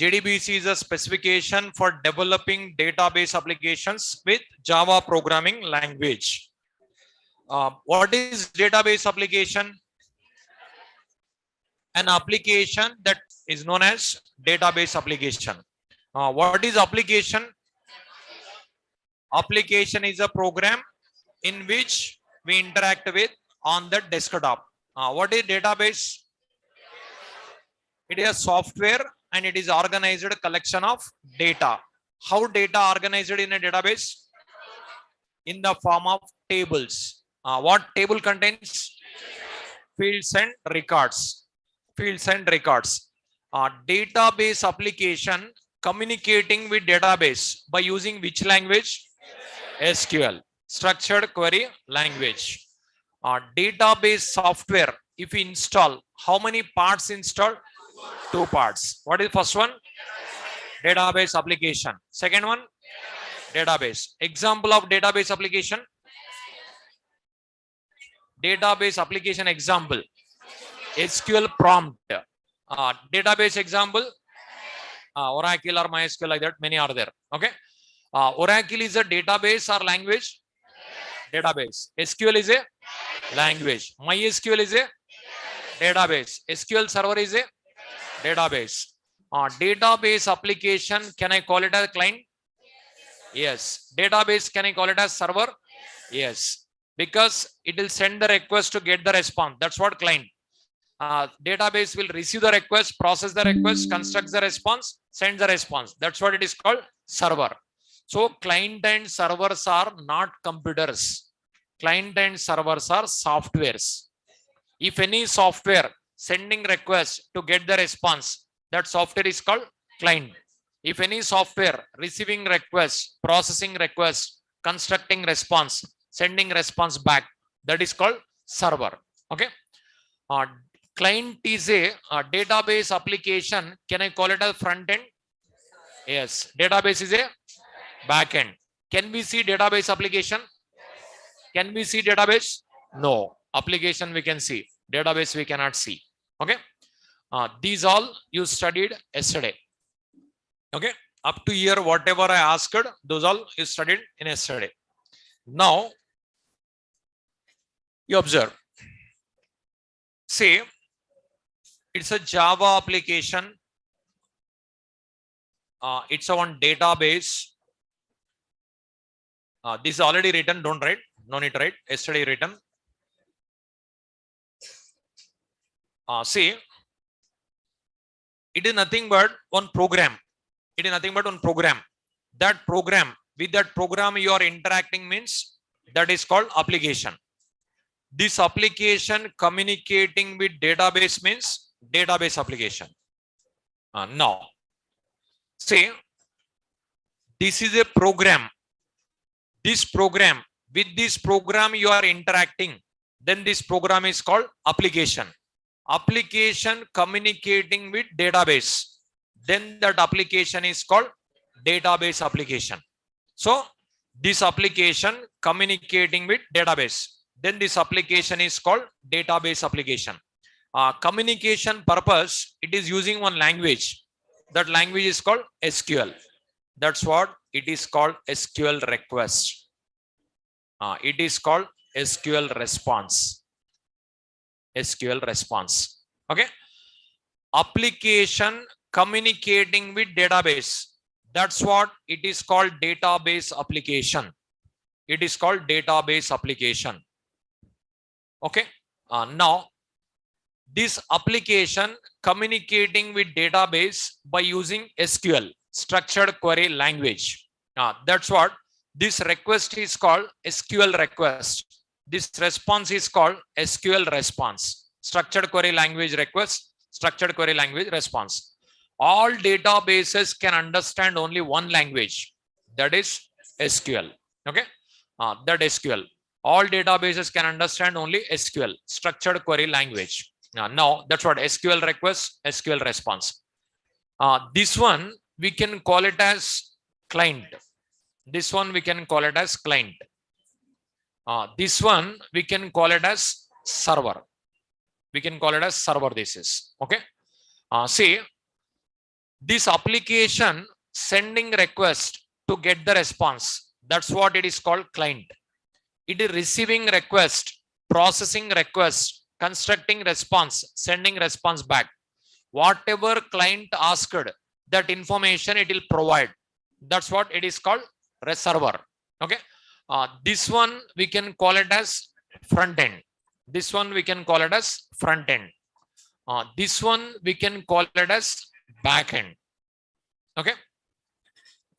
JDBC is a specification for developing database applications with Java programming language. What is database application? An application that is known as database application. What is application? Application is a program in which we interact with on the desktop. What is database? It is a software and it is organized collection of data. How data organized in a database? In the form of tables. What table contains? Fields and records. Fields and records. Database application communicating with database by using which language? SQL, structured query language. Database software, if we install, how many parts installed? 2 parts. What is the first one? Database application. Second one? Database. Example of database application? Database application example. SQL prompt. Database example? Oracle or MySQL, like that. Many are there. Okay. Oracle is a database or language? Database. SQL is a language. MySQL is a database. SQL server is a database. Database application, can I call it as client? Yes. Database, can I call it as server? Yes. Because it will send the request to get the response. That's what client. Database will receive the request, process the request, construct the response, send the response. That's what it is called, server. So client and servers are not computers. Client and servers are softwares. If any software sending request to get the response, that software is called client. If any software receiving request, processing request, constructing response, sending response back, that is called server. Okay. Client is a database application. Can I call it a front end? Yes. Database is a back end. Can we see database application? Can we see database? No. Application we can see. Database we cannot see. Okay. These all you studied yesterday. Okay. Up to here, whatever I asked, those all you studied in yesterday. Now, you observe. Say, it's a Java application. It's a one database. This is already written. Don't write. No need to write. Yesterday written. See, it is nothing but one program. It is nothing but one program. That program, with that program you are interacting means that is called application. This application communicating with database means database application. Now, say this is a program. This program, with this program you are interacting, then this program is called application. Application communicating with database, then that application is called database application. So this application communicating with database, then this application is called database application. Communication purpose, it is using one language. That language is called SQL. That's what it is called, SQL request. It is called SQL response. SQL response. Okay. Application communicating with database. That's what it is called, database application. It is called database application. Okay. Now, this application communicating with database by using SQL, structured query language. That's what this request is called, SQL request. This response is called SQL response. Structured query language request, structured query language response. All databases can understand only one language, that is SQL. Okay. That SQL. All databases can understand only SQL, structured query language. Now, that's what SQL request, SQL response. This one we can call it as client. This one we can call it as client. This one we can call it as server. We can call it as server. This is okay. See, This application sending request to get the response. That's what it is called client. It is receiving request, processing request, constructing response, sending response back. Whatever client asked, that information it will provide. That's what it is called server. Okay. This one we can call it as front end. This one we can call it as front end. This one we can call it as back end. Okay.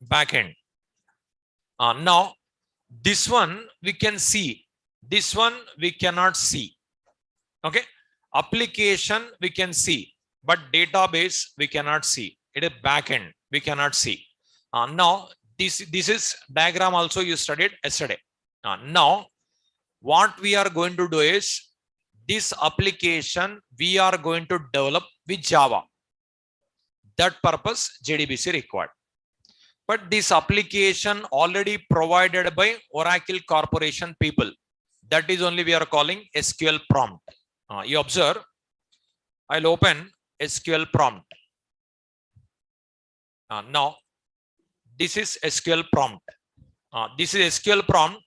Back end. Now this one we can see. This one we cannot see. Okay. Application we can see, but database we cannot see. It is back end. We cannot see. Now this is diagram also you studied yesterday. Now what we are going to do is this application we are going to develop with Java. That purpose JDBC required. But this application already provided by Oracle Corporation people. That is only we are calling SQL prompt. You observe, I'll open SQL prompt. Now, this is SQL prompt. This is SQL prompt.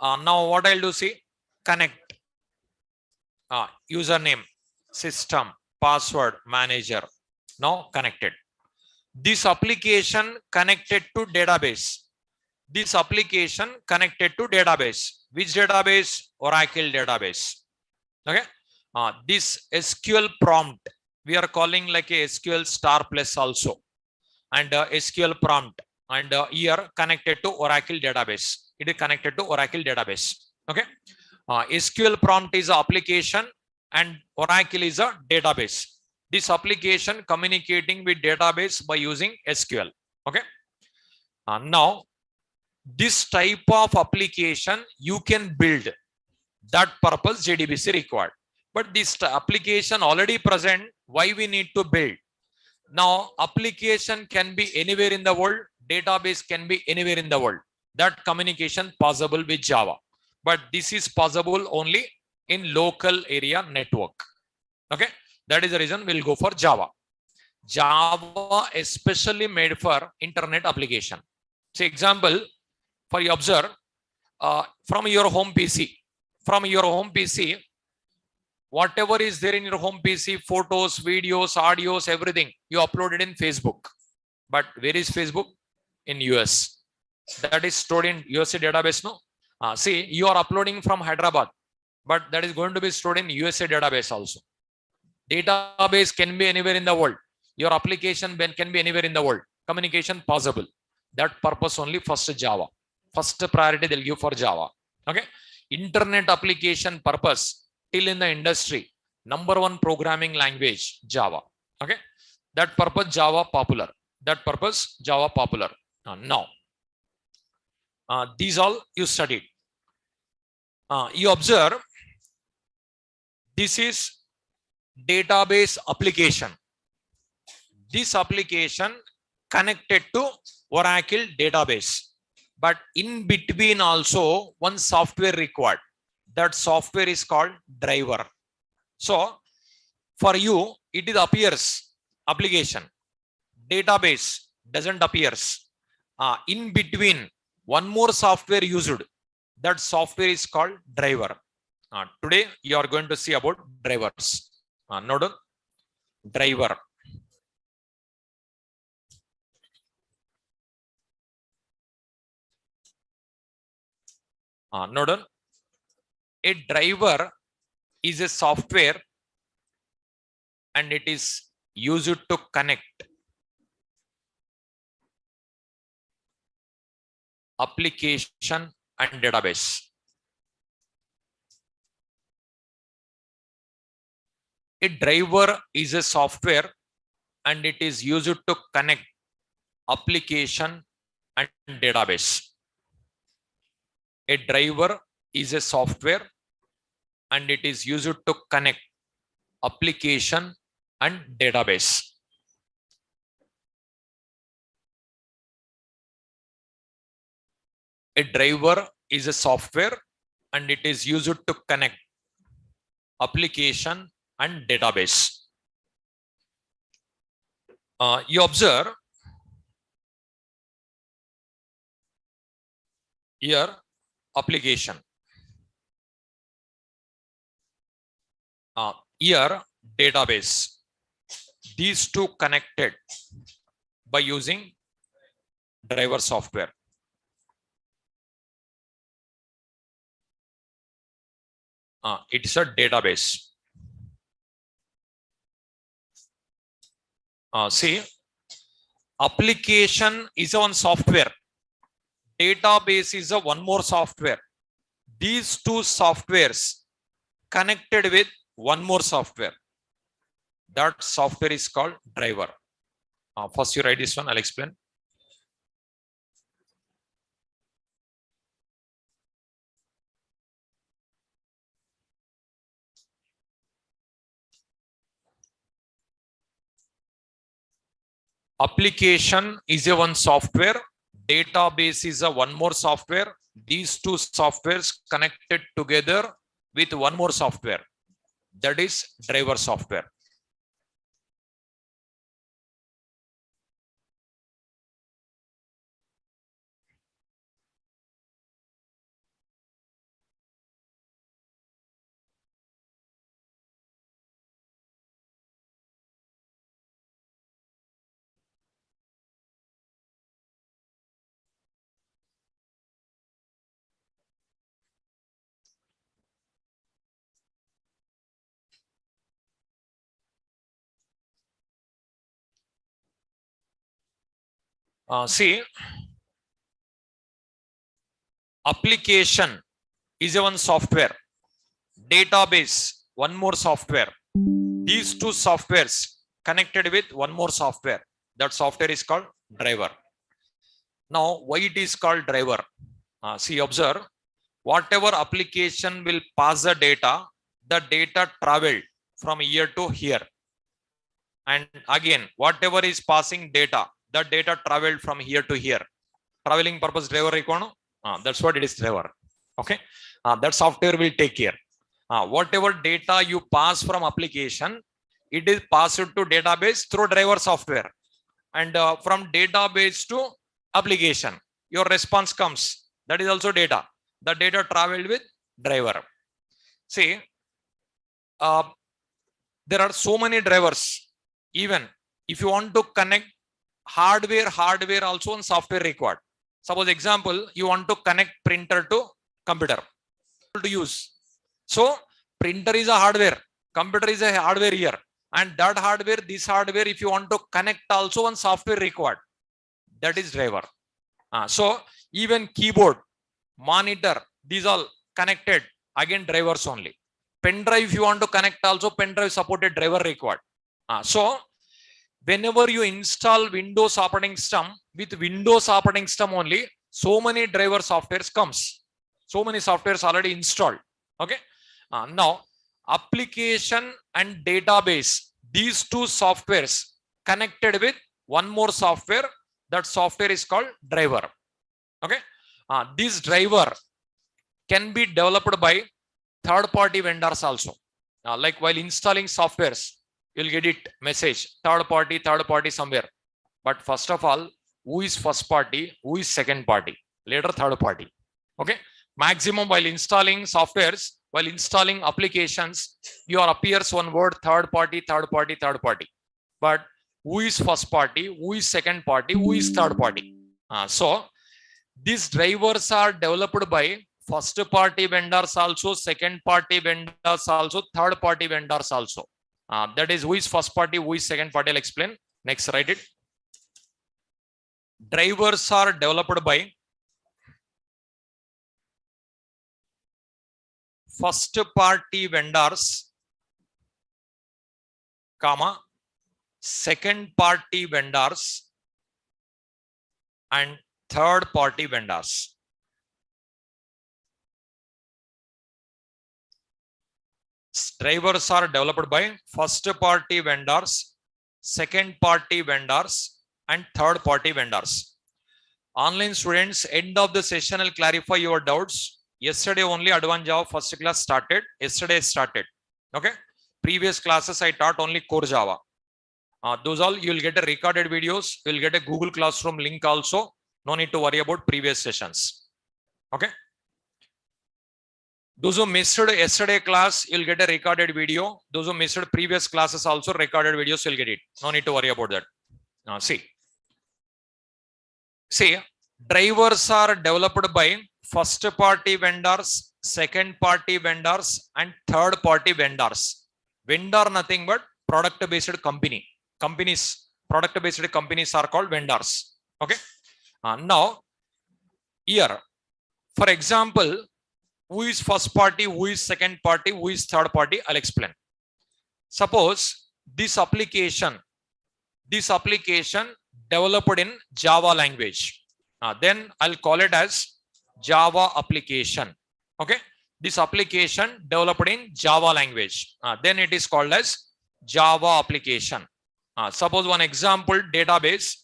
Now, what I'll do, see, connect. Username, system, password, manager. Now, connected. This application connected to database. This application connected to database. Which database? Oracle database. Okay. This SQL prompt, we are calling like a SQL star plus also. And SQL prompt. And here connected to Oracle database. It is connected to Oracle database. Okay. SQL prompt is an application and Oracle is a database. This application communicating with database by using SQL. Okay. Now, this type of application you can build. That purpose JDBC required. But this application already present. Why we need to build? Now, application can be anywhere in the world. Database can be anywhere in the world. That communication possible with Java. But this is possible only in local area network. Okay. That is the reason we'll go for Java. Java especially made for internet application. So example, for you observe, from your home PC, whatever is there in your home PC, photos, videos, audios, everything, you upload it in Facebook. But where is Facebook? In US. That is stored in USA database, no? See, you are uploading from Hyderabad, but that is going to be stored in USA database also. Database can be anywhere in the world. Your application can be anywhere in the world. Communication possible. That purpose only first Java. First priority they'll give for Java. Okay. Internet application purpose till in the industry. Number one programming language, Java. Okay. That purpose Java popular. That purpose Java popular. Now, these all you studied. You observe, this is database application. This application connected to Oracle database. But in between also one software required. That software is called driver. So for you, it is appears application. Database doesn't appears. In between one more software used. That software is called driver. Today you are going to see about drivers. Node driver. Node. A driver is a software and it is used to connect application and database. A driver is a software and it is used to connect application and database. A driver is a software and it is used to connect application and database. A driver is a software and it is used to connect application and database. You observe here application. Here database. These two connected by using driver software. It's a database. See, application is one software. Database is a one more software. These two softwares connected with one more software. That software is called driver. First you write this one, I'll explain. Application is a one software. Database is a one more software. These two softwares connected together with one more software. That is driver software. See, application is a one software. Database, one more software. These two softwares connected with one more software. That software is called driver. Now, why it is called driver? See, observe, whatever application will pass the data traveled from here to here. And again, whatever is passing data, the data traveled from here to here. Traveling purpose driver require. That's what it is, driver. Okay. That software will take care. Whatever data you pass from application, it is passed to database through driver software. And from database to application, your response comes. That is also data. The data traveled with driver. See, there are so many drivers. Even if you want to connect hardware also and software required. Suppose example, you want to connect printer to computer to use. So printer is a hardware, computer is a hardware here, and that hardware, this hardware, if you want to connect also one software required, that is driver. So even keyboard, monitor, these all connected, again drivers only. Pen drive, if you want to connect also, pen drive supported driver required. So whenever you install Windows operating system, with Windows operating system only, so many driver softwares comes. So many softwares already installed. Okay. Now, application and database, these two softwares connected with one more software. That software is called driver. Okay. This driver can be developed by third-party vendors also. Like while installing softwares, you'll get it message third party somewhere. But first of all, who is first party, who is second party, later third party. Okay. Maximum while installing softwares, while installing applications, your appears one word third party. But who is first party, who is second party, who is third party? So these drivers are developed by first party vendors also, second party vendors also, third party vendors also. That is who is first party, who is second party. I'll explain. Next, write it. Drivers are developed by first party vendors, comma, second party vendors, and third party vendors. Drivers are developed by first party vendors, second party vendors, and third party vendors. Online students, end of the session, I'll clarify your doubts. Yesterday only Advanced Java first class started. Yesterday started. Okay. Previous classes I taught only core Java. Those all you will get a recorded videos. You will get a Google Classroom link also. No need to worry about previous sessions. Okay. Those who missed yesterday class, you'll get a recorded video. Those who missed previous classes also recorded videos, you'll get it. No need to worry about that. See, drivers are developed by first party vendors, second party vendors, and third party vendors. Vendor nothing but product based company. Product based companies are called vendors. Okay. Now, here, for example, who is first party, who is second party, who is third party, I'll explain. Suppose this application developed in Java language. Then I'll call it as Java application. Okay. This application developed in Java language. Then it is called as Java application. Suppose one example database,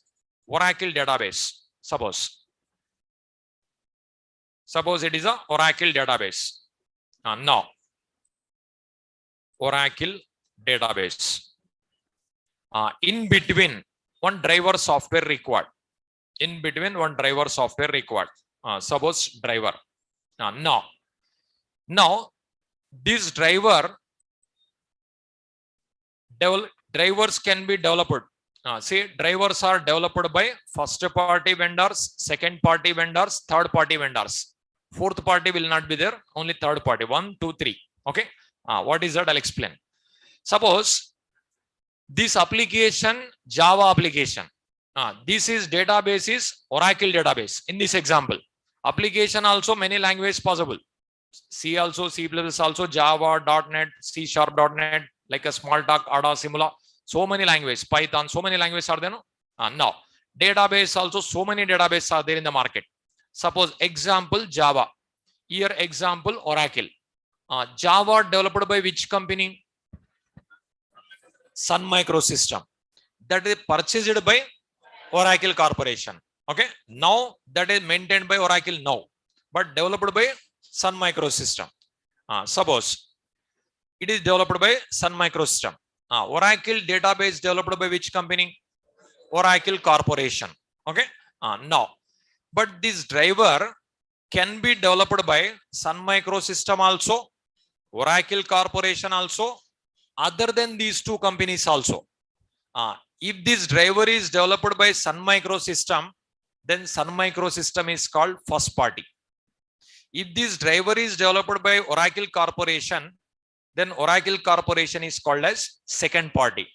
Oracle database. Suppose it is a Oracle database. Now, Oracle database. In between, one driver software required. Suppose driver. Now, this drivers can be developed. See, drivers are developed by first party vendors, second party vendors, third party vendors. Fourth party will not be there, only third party. 1, 2, 3. Okay. What is that? I'll explain. Suppose this application, Java application. This is database is Oracle database. In this example, application also many languages possible. C also, C++ also, Java, .NET, C#, .NET, like a Smalltalk, Ada, Simula. So many languages, Python, so many languages are there. No? Now, database also, so many databases are there in the market. Suppose example Java. Here example Oracle. Java developed by which company? Sun Microsystem. That is purchased by Oracle Corporation. Okay. Now that is maintained by Oracle now, but developed by Sun Microsystem. Suppose it is developed by Sun Microsystem. Oracle database developed by which company? Oracle Corporation. Okay. Now, but this driver can be developed by Sun Microsystem also, Oracle Corporation also, other than these two companies also. If this driver is developed by Sun Microsystem, then Sun Microsystem is called first party. If this driver is developed by Oracle Corporation, then Oracle Corporation is called as second party.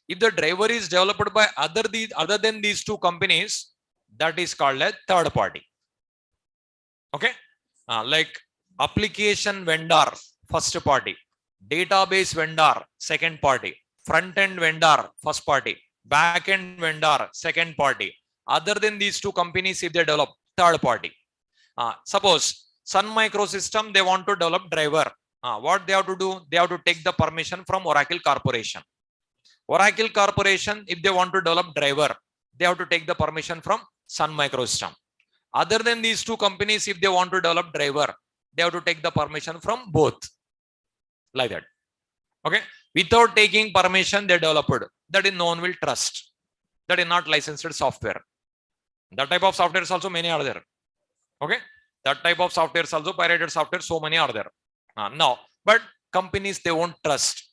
If the driver is developed by other than these two companies, that is called as third party. Okay. Like application vendor, first party, database vendor, second party, front end vendor, first party, back end vendor, second party. Other than these two companies, if they develop, third party. Suppose Sun Microsystem, they want to develop driver. What they have to do? They have to take the permission from Oracle Corporation. Oracle Corporation, if they want to develop driver, they have to take the permission from Sun Microsystem. Other than these two companies, if they want to develop driver, they have to take the permission from both. Like that. Okay. Without taking permission, they developed. That is no one will trust. That is not licensed software. That type of software is also many are there. Okay. That type of software is also pirated software. So many are there. No, but companies, they won't trust.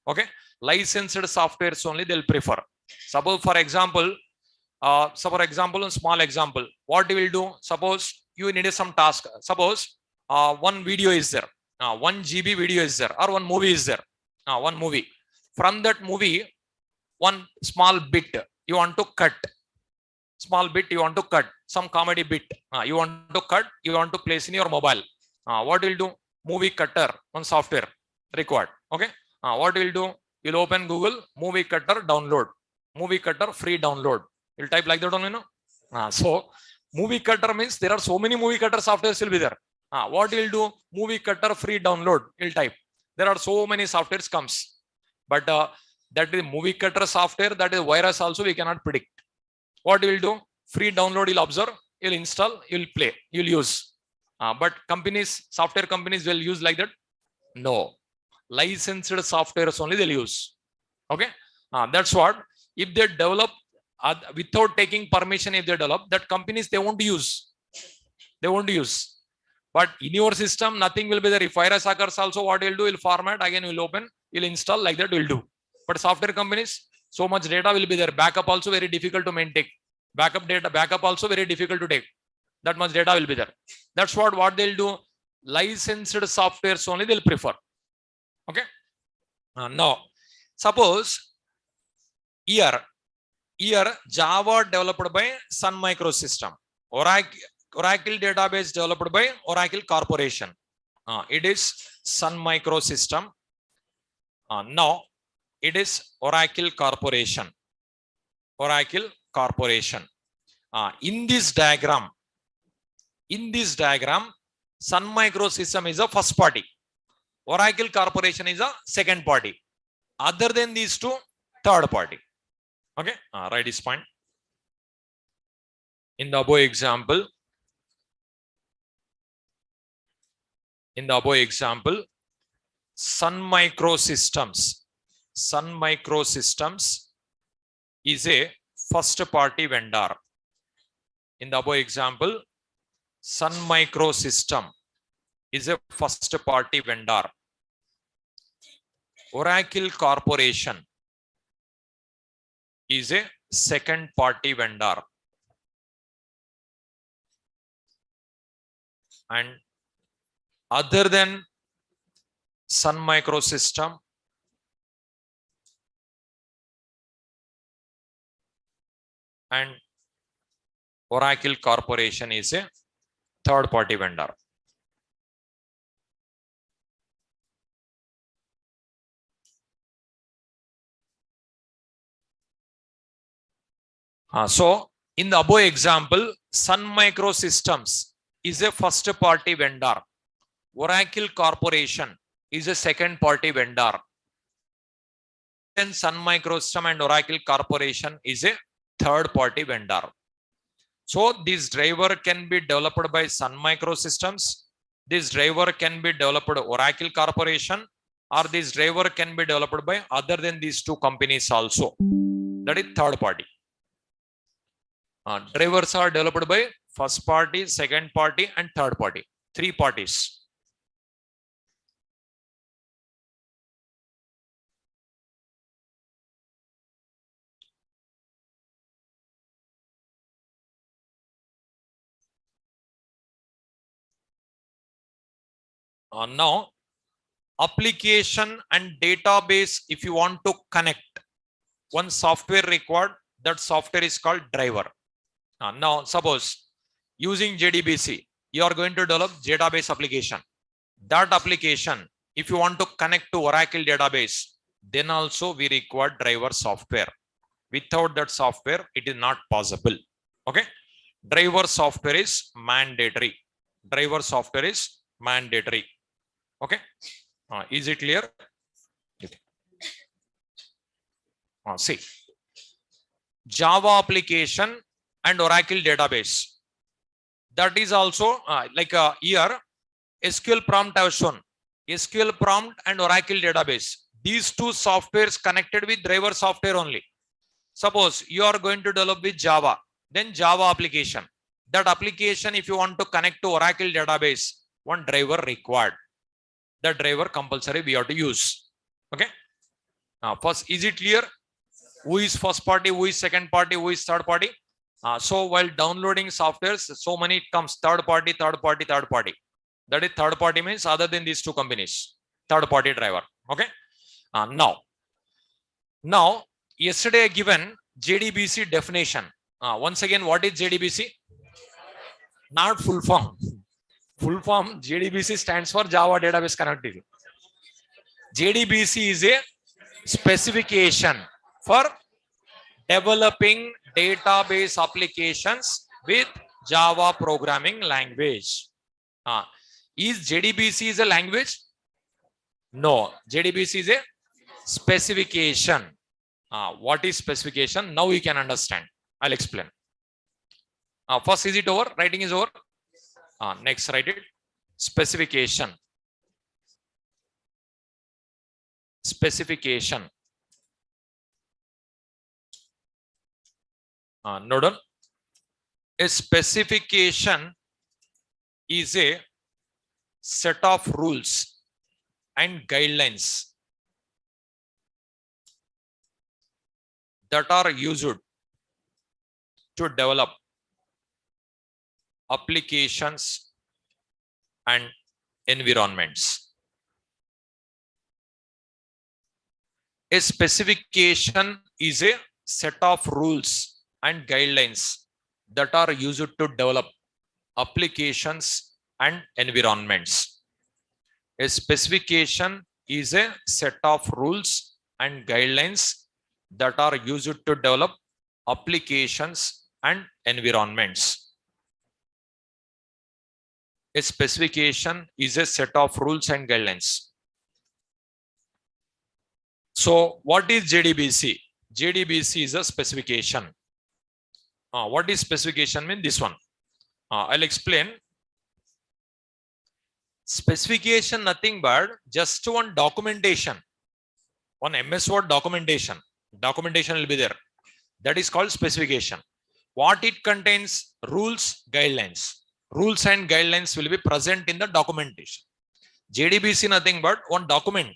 Okay. Licensed softwares only they'll prefer. Suppose for example, a small example, what you will do? Suppose you need some task. Suppose one video is there, 1 GB video is there, or one movie is there, one movie. From that movie, one small bit you want to cut. Some comedy bit you want to cut, you want to place in your mobile. What will do? Movie cutter, one software required. Okay. What will do? You'll open Google, movie cutter, download. Movie cutter, free download. You'll type like that only, no? So movie cutter means there are so many movie cutter softwares will be there. What you'll do? Movie cutter, free download. You'll type. There are so many softwares comes. But that is movie cutter software, that is virus also we cannot predict. What you will do? Free download, you'll observe, you'll install, you'll play, you'll use. But software companies will use like that? No. Licensed softwares only they'll use. Okay. That's what. If they develop without taking permission, if they develop that companies, they won't use. They won't use. But in your system, nothing will be there. If virus occurs also, what you'll do, you'll format, again you'll open, you'll install, like that will do. But software companies, so much data will be there. Backup also very difficult to maintain. Backup also very difficult to take. That much data will be there. That's what they'll do. Licensed softwares only they'll prefer. Okay. Now, suppose here Java developed by Sun Microsystem. Oracle database developed by Oracle Corporation. It is Sun Microsystem. Now it is Oracle Corporation. Oracle Corporation. In this diagram, Sun Microsystem is a first party. Oracle Corporation is a second party. Other than these two, third party. Okay, write this point. In the above example, Sun Microsystems is a first party vendor. In the above example, Sun Microsystem is a first party vendor. Oracle Corporation is a second party vendor. And other than Sun Microsystem, and Oracle Corporation is a third party vendor. So in the above example, Sun Microsystems is a first party vendor. Oracle Corporation is a second party vendor. Then Sun Microsystem and Oracle Corporation is a third party vendor. So this driver can be developed by Sun Microsystems. This driver can be developed by Oracle Corporation, or this driver can be developed by other than these two companies also. That is third party. Drivers are developed by first party, second party, and third party. Three parties. Now, application and database, if you want to connect, one software required, that software is called driver. Now, suppose using JDBC, you are going to develop database application. That application, if you want to connect to Oracle database, then also we require driver software. Without that software, it is not possible. Okay. Driver software is mandatory. Driver software is mandatory. Okay. Is it clear? See, Java application and Oracle database. That is also like here SQL prompt I have shown. SQL prompt and Oracle database. These two softwares connected with driver software only. Suppose you are going to develop with Java, then Java application. That application, if you want to connect to Oracle database, one driver required. That driver compulsory we have to use. Okay. First, is it clear? Who is first party? Who is second party? Who is third party? So while downloading softwares, so many it comes third party, third party, third party. That is third party means other than these two companies, third party driver. Okay. Now, yesterday I given JDBC definition. Once again, what is JDBC? Not full form. Full form JDBC stands for Java Database Connectivity. JDBC is a specification for developing database applications with Java programming language. Is JDBC is a language? No, JDBC is a specification. What is specification? Now you can understand. I'll explain. First, is it over? Writing is over. Next, write it. Specification. Specification. Note down. A specification is a set of rules and guidelines that are used to develop applications and environments. A specification is a set of rules and guidelines that are used to develop applications and environments. A specification is a set of rules and guidelines that are used to develop applications and environments. A specification is a set of rules and guidelines. So what is JDBC? JDBC is a specification. What is specification mean? This one. I'll explain. Specification nothing but just one documentation. One MS Word documentation. Documentation will be there. That is called specification. What it contains? Rules, guidelines. Rules and guidelines will be present in the documentation. JDBC nothing but one document.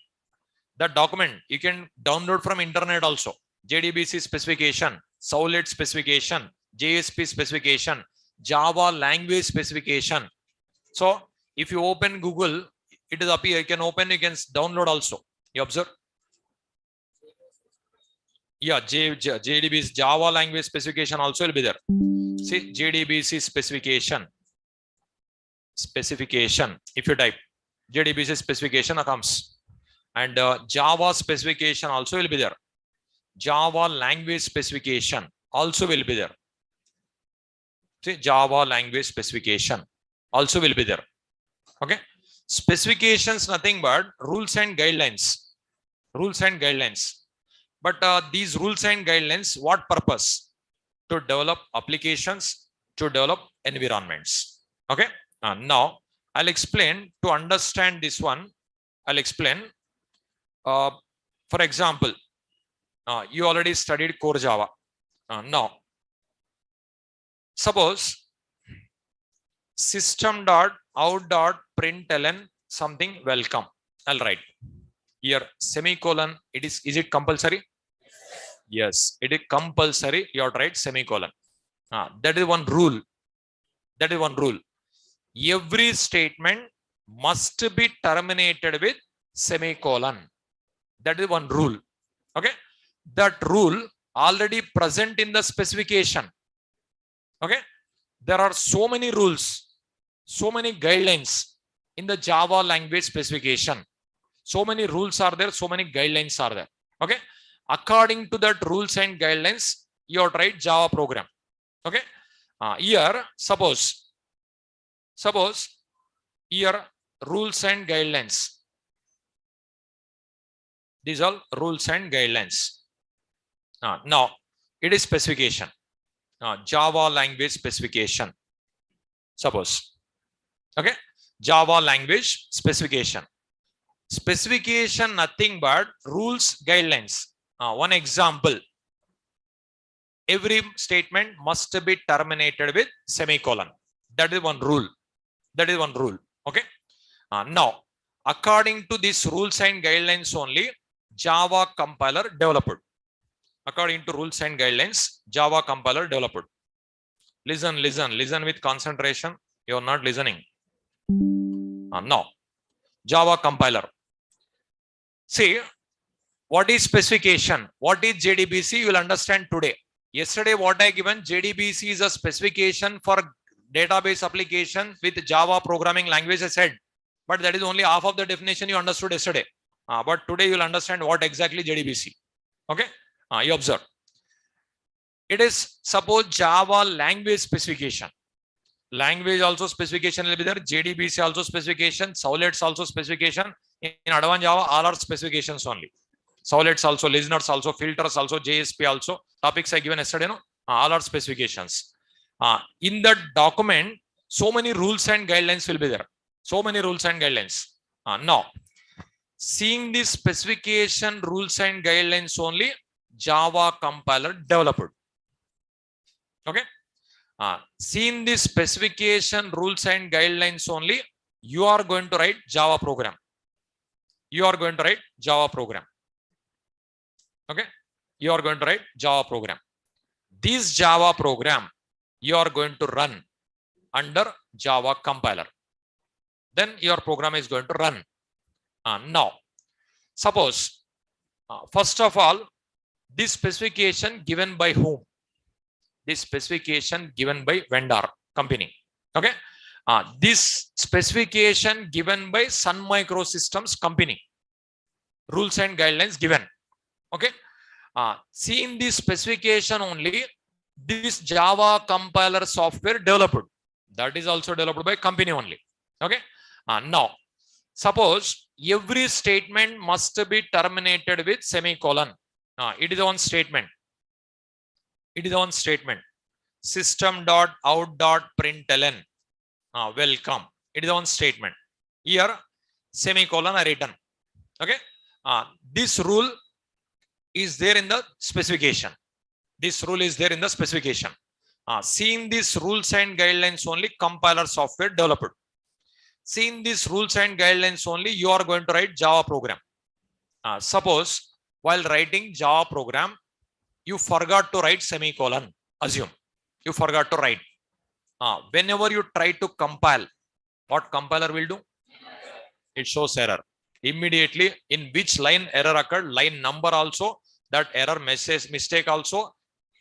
That document you can download from internet also. JDBC specification, Solid specification, JSP specification, Java language specification. So if you open Google, it is up here. You can open, you can download also. You observe? Yeah, JDBC Java language specification also will be there. See, JDBC specification. Specification. If you type JDBC specification comes, and Java specification also will be there. Java language specification also will be there. See, Java language specification also will be there. Okay. Specifications nothing but rules and guidelines. Rules and guidelines. But these rules and guidelines, what purpose? To develop applications, to develop environments. Okay. Now I'll explain. To understand this one, I'll explain. For example, you already studied core Java. Now, suppose system.out.println something welcome. I'll write here semicolon. Is it compulsory? Yes, it is compulsory. You have to write semicolon. That is one rule. That is one rule. Every statement must be terminated with semicolon. That is one rule. Okay. That rule already present in the specification. Okay. There are so many rules, so many guidelines in the Java language specification. So many rules are there, so many guidelines are there. Okay. According to that rules and guidelines, you have to write Java program. Okay. Here, suppose here rules and guidelines. These are rules and guidelines. Now it is specification. Java language specification. Suppose. Okay. Java language specification. Specification nothing but rules, guidelines. One example. Every statement must be terminated with semicolon. That is one rule. That is one rule. Okay. Now, according to these rules and guidelines only, Java compiler developed. According to rules and guidelines, Java compiler developed. Listen with concentration. You are not listening. Now, Java compiler. See, what is specification? What is JDBC? You will understand today. Yesterday, what I given, JDBC is a specification for database application with Java programming language, I said. But that is only half of the definition you understood yesterday. But today you will understand what exactly JDBC. Okay. You observe. It is suppose Java language specification. Language also specification will be there. JDBC also specification. Solids also specification. In advanced Java, all are specifications only. Solids also, listeners also, filters also, JSP also. Topics I given yesterday, no? All are specifications. In the document, so many rules and guidelines will be there. So many rules and guidelines. Now, seeing this specification, rules and guidelines only, Java compiler developed. Okay. Seeing the specification, rules and guidelines only, you are going to write Java program. You are going to write Java program. Okay. You are going to write Java program. This Java program you are going to run under Java compiler. Then your program is going to run. Now, suppose, first of all, this specification given by whom? This specification given by vendor company. Okay. This specification given by Sun Microsystems company. Rules and guidelines given. Okay. Seeing this specification only, this Java compiler software developed. That is also developed by company only. Okay. Now, suppose every statement must be terminated with semicolon. It is one statement. It is one statement. System.out.println. Welcome. It is one statement. Here, semicolon are written. Okay. This rule is there in the specification. This rule is there in the specification. Seeing these rules and guidelines only, compiler software developed. Seeing these rules and guidelines only, you are going to write Java program. Suppose while writing Java program, you forgot to write semicolon. Assume you forgot to write. Whenever you try to compile, what compiler will do? It shows error. Immediately, in which line error occurred, line number also, that error message mistake also,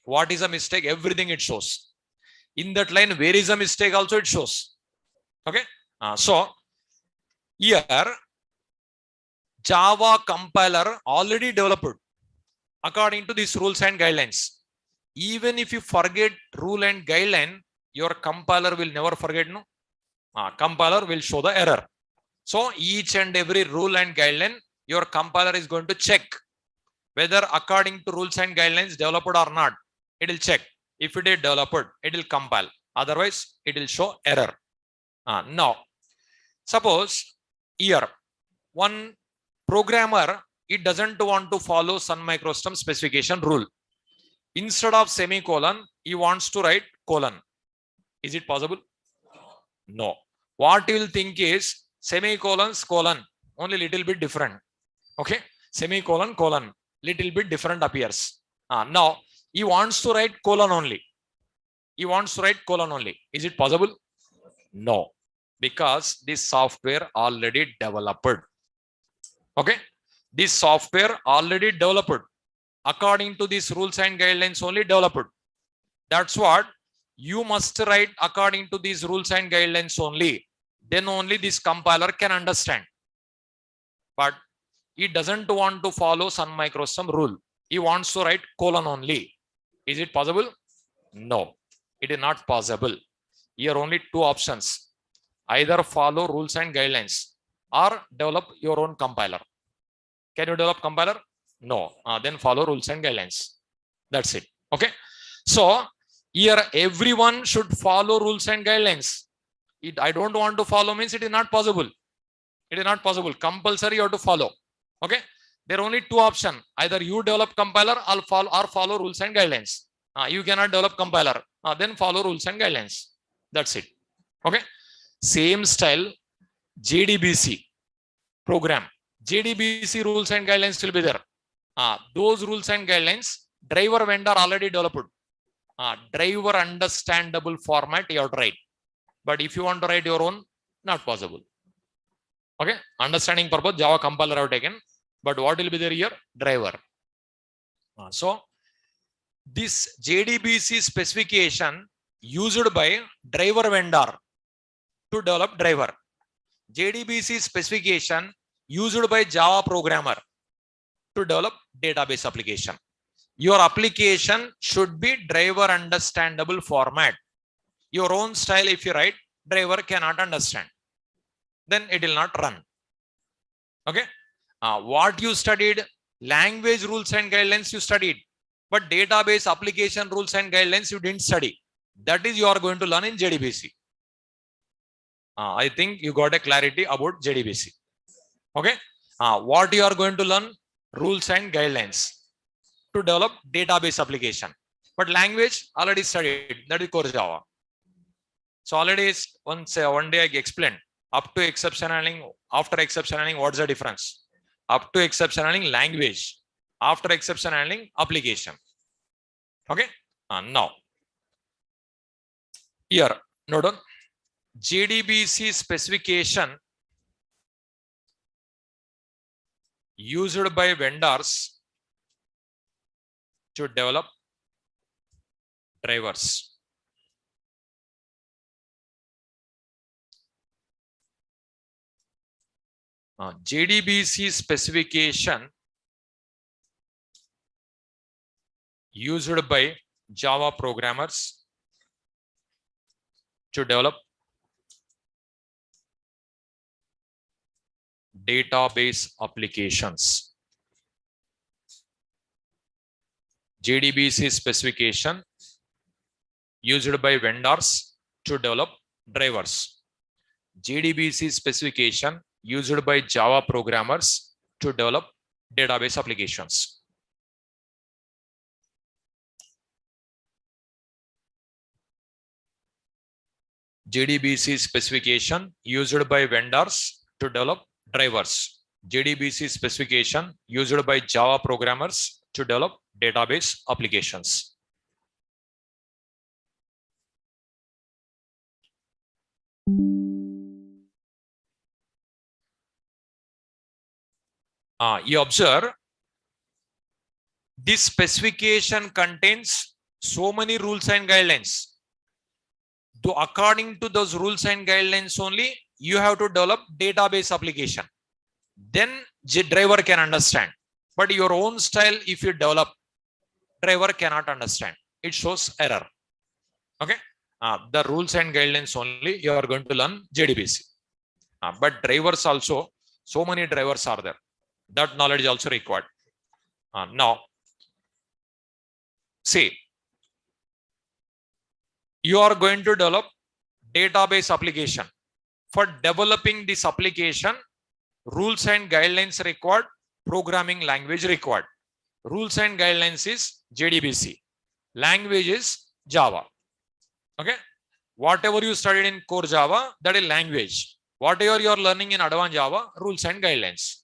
what is a mistake, everything it shows. In that line, where is a mistake also it shows. Okay. So here Java compiler already developed according to these rules and guidelines. Even if you forget rule and guideline, your compiler will never forget. No, compiler will show the error. So each and every rule and guideline, your compiler is going to check whether according to rules and guidelines developed or not. It will check. If it is developed, it will compile. Otherwise, it will show error. Now, suppose here one programmer, it doesn't want to follow Sun Microsystems specification rule. Instead of semicolon, he wants to write colon. Is it possible? No. What you will think is semicolons, colon, only little bit different. Okay. Semicolon, colon, little bit different appears. Now, he wants to write colon only. He wants to write colon only. Is it possible? No. Because this software already developed. Okay. This software already developed. According to these rules and guidelines only developed. That's what you must write according to these rules and guidelines only. Then only this compiler can understand. But he doesn't want to follow Sun Microsystems rule. He wants to write colon only. Is it possible? No, it is not possible. Here only two options. Either follow rules and guidelines or develop your own compiler. Can you develop compiler? No. Then follow rules and guidelines. That's it. Okay. So here everyone should follow rules and guidelines. I don't want to follow means it is not possible. It is not possible. Compulsory you have to follow. Okay. There are only two options. Either you develop compiler or follow rules and guidelines. You cannot develop compiler. Then follow rules and guidelines. That's it. Okay. Same style JDBC program. JDBC rules and guidelines will be there. Those rules and guidelines, driver vendor already developed. Driver understandable format you have to write. But if you want to write your own, not possible. Okay. Understanding purpose, Java compiler I have taken. But what will be there here? Driver. So this JDBC specification used by driver vendor to develop driver. JDBC specification used by Java programmer to develop database application. Your application should be driver understandable format. Your own style, if you write, driver cannot understand. Then it will not run. Okay. What you studied, language rules and guidelines you studied, but database application rules and guidelines you didn't study. That is you are going to learn in JDBC. I think you got a clarity about JDBC. Okay. What you are going to learn? Rules and guidelines to develop database application. But language already studied, that is core Java. So already one day I explained up to exception handling, after exception handling, what's the difference? Up to exception handling language, after exception handling application. Okay. Now here, note on JDBC specification used by vendors to develop drivers. JDBC specification used by Java programmers to develop database applications. JDBC specification used by vendors to develop drivers. JDBC specification used by Java programmers to develop database applications. JDBC specification used by vendors to develop drivers. JDBC specification used by Java programmers to develop database applications. You observe this specification contains so many rules and guidelines. So according to those rules and guidelines only, you have to develop database application. Then driver can understand. But your own style, if you develop, driver cannot understand. It shows error. Okay. The rules and guidelines only you are going to learn JDBC. But drivers also, so many drivers are there. That knowledge is also required. Now, see, you are going to develop database application. For developing this application, rules and guidelines required, programming language required. Rules and guidelines is JDBC. Language is Java. Okay. Whatever you studied in core Java, that is language. Whatever you are learning in advanced Java, rules and guidelines.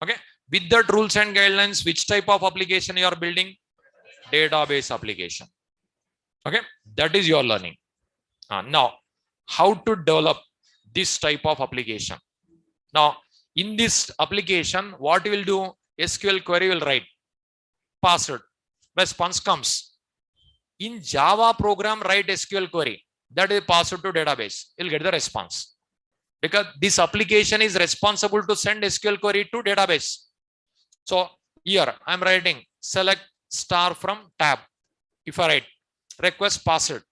Okay. With that rules and guidelines, which type of application you are building? Database application. Okay. That is your learning. Now, how to develop this type of application? Now, in this application, what you will do? SQL query will write. Password. Response comes. In Java program, write SQL query. That is password to database. You'll get the response. Because this application is responsible to send SQL query to database. So here I'm writing select star from tab. If I write request password,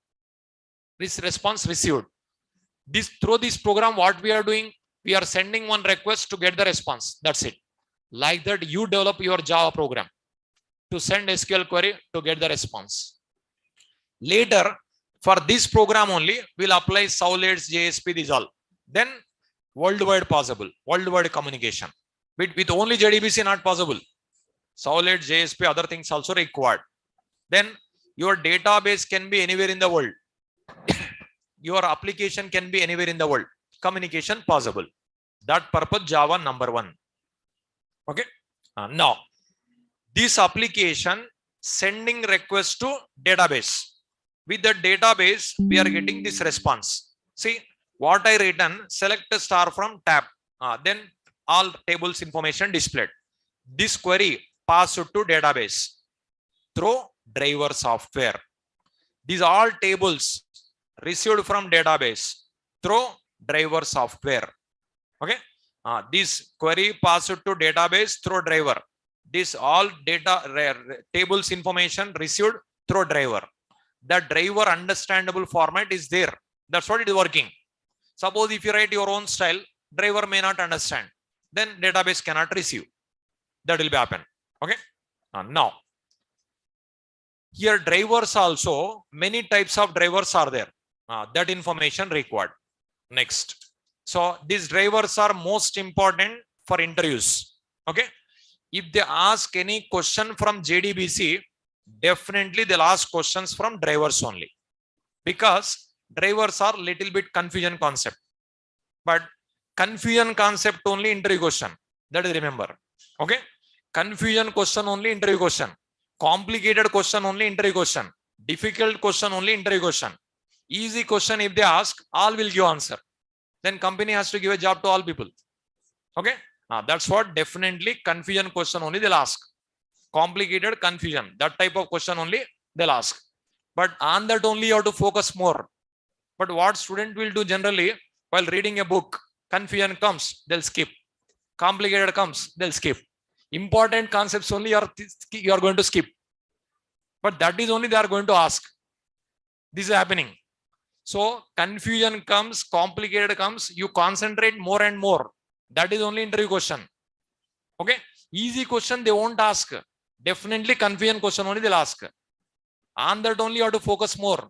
this response received. Through this program, what we are doing, we are sending one request to get the response. That's it. Like that, you develop your Java program to send SQL query to get the response. Later, for this program only, we'll apply Solid's JSP, this all. Then worldwide possible, worldwide communication. With only JDBC not possible. Solid, JSP, other things also required. Then your database can be anywhere in the world. Your application can be anywhere in the world. Communication possible. That purpose Java #1. Okay. Now, this application sending request to database. With the database, we are getting this response. See what I written, select a star from tab. Then all tables information displayed. This query passed to database through driver software. These all tables received from database through driver software. Okay. This query passed to database through driver. This all data tables information received through driver. The driver understandable format is there. That's what it is working. Suppose if you write your own style, driver may not understand. Then database cannot receive. That will be happen. Okay. Now, here drivers also, many types of drivers are there. That information required. Next. So these drivers are most important for interviews. Okay. If they ask any question from JDBC, Definitely they'll ask questions from drivers only, because drivers are little bit confusion concept, but confusion concept only interview question. That is remember. Okay. Confusion question only interview question. Complicated question only interview question. Difficult question only interview question. Easy question if they ask, all will give answer. Then company has to give a job to all people. Okay. That's what definitely confusion question only they'll ask. Complicated confusion, that type of question only they'll ask. But on that only you have to focus more. But what student will do generally while reading a book, confusion comes, they'll skip. Complicated comes, they'll skip. Important concepts only you are going to skip. But that is only they are going to ask. This is happening. So confusion comes, complicated comes, you concentrate more and more. That is only interview question. Okay. Easy question they won't ask. Definitely confusion question only they'll ask. On that only you have to focus more.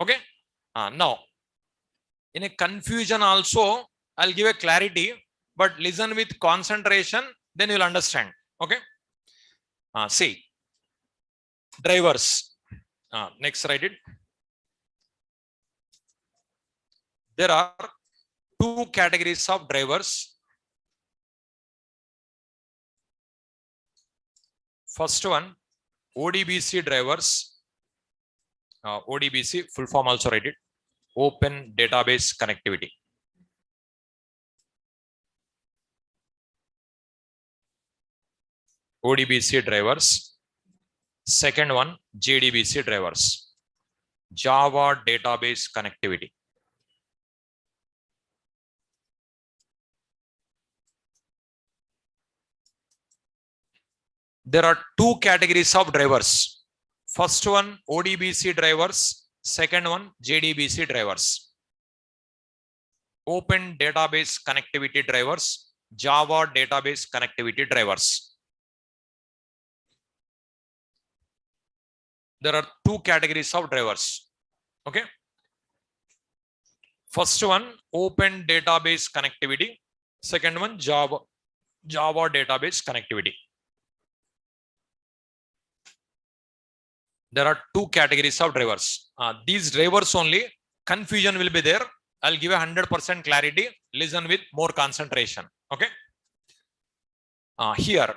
Okay. Now, in a confusion also, I'll give a clarity, but listen with concentration, then you'll understand. Okay. See, drivers. Next, write it. There are two categories of drivers. First one, ODBC drivers. ODBC, full form also write it. Open Database Connectivity. ODBC drivers. Second one, JDBC drivers. Java Database Connectivity. There are two categories of drivers. First one, ODBC drivers. Second one, JDBC drivers. Open Database Connectivity drivers. Java Database Connectivity drivers. There are two categories of drivers. Okay. First one, Open Database Connectivity. Second one, Java Database Connectivity. There are two categories of drivers. These drivers only, confusion will be there. I'll give 100% clarity. Listen with more concentration. Okay. Here,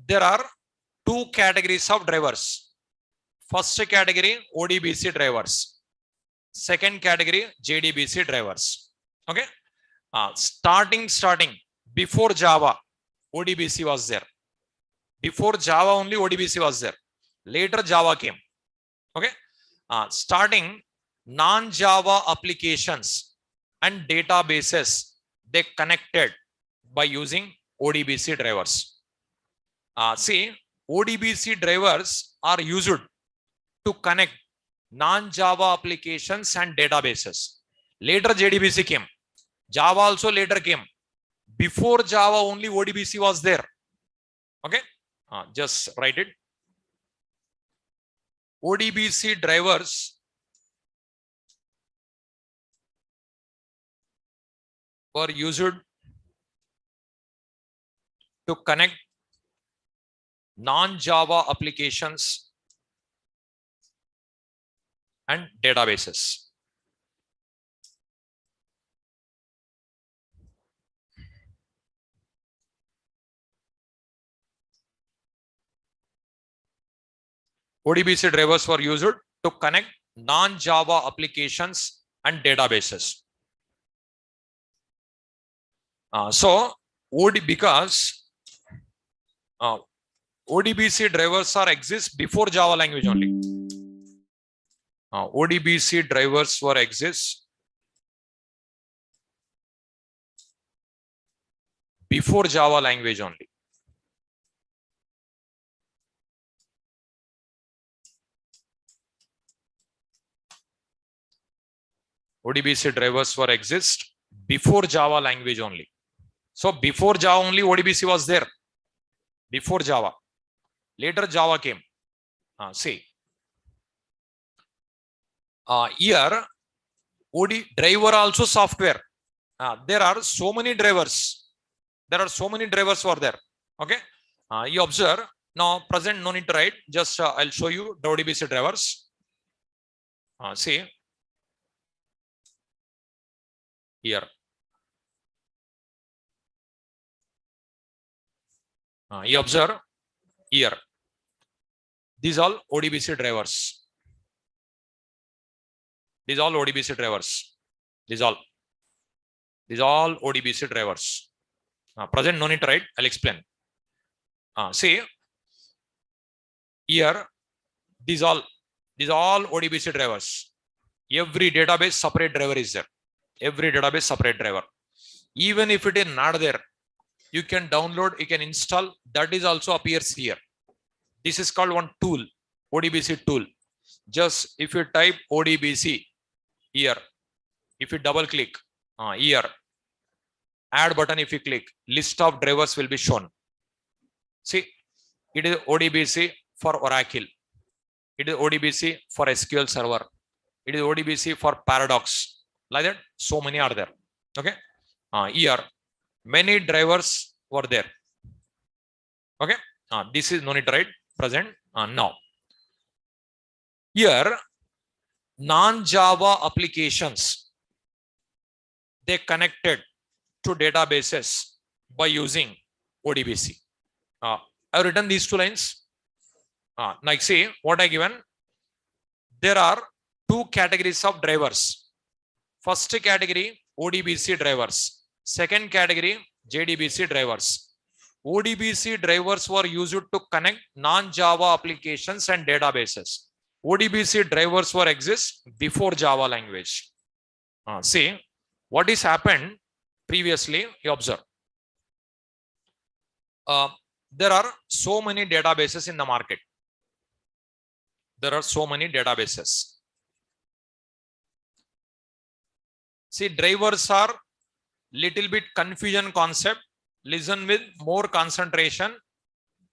there are two categories of drivers. First category, ODBC drivers. Second category, JDBC drivers. Okay. Starting, before Java, ODBC was there. Before Java only ODBC was there. Later Java came. Okay. Starting, non-Java applications and databases, they connected by using ODBC drivers. See, ODBC drivers are used to connect non-Java applications and databases. Later JDBC came. Java also later came. Before Java only ODBC was there. Okay. Just write it. ODBC drivers were used to connect non-Java applications and databases. ODBC drivers were used to connect non-Java applications and databases. Because ODBC drivers exist before Java language only. ODBC drivers were exist before Java language only. ODBC drivers were exist before Java language only. So before Java only ODBC was there. Before Java. Later Java came. See. Here OD driver also software. There are so many drivers. There are so many drivers for there. Okay. You observe Now present, no need to write. Just I'll show you the ODBC drivers. See here. You observe here. These all ODBC drivers. These all ODBC drivers. These all ODBC drivers. Present, no need to write. I'll explain. See here. These all ODBC drivers. Every database separate driver is there. Every database separate driver. Even if it is not there, you can download, you can install. That is also appears here. This is called one tool, ODBC tool. Just if you type ODBC here, if you double click here, add button, if you click, list of drivers will be shown. See, it is ODBC for Oracle. It is ODBC for SQL Server. It is ODBC for Paradox. Like that, so many are there. Okay. Here, many drivers were there. Okay. This is no need to write. Present. Now. Here, non-Java applications, they connected to databases by using ODBC. I've written these two lines. Like see what I given. There are two categories of drivers. First category, ODBC drivers. Second category, JDBC drivers. ODBC drivers were used to connect non-Java applications and databases. ODBC drivers were exist before Java language. See what is happened previously. You observe. There are so many databases in the market. There are so many databases. See, drivers are little bit confusion concept. Listen with more concentration.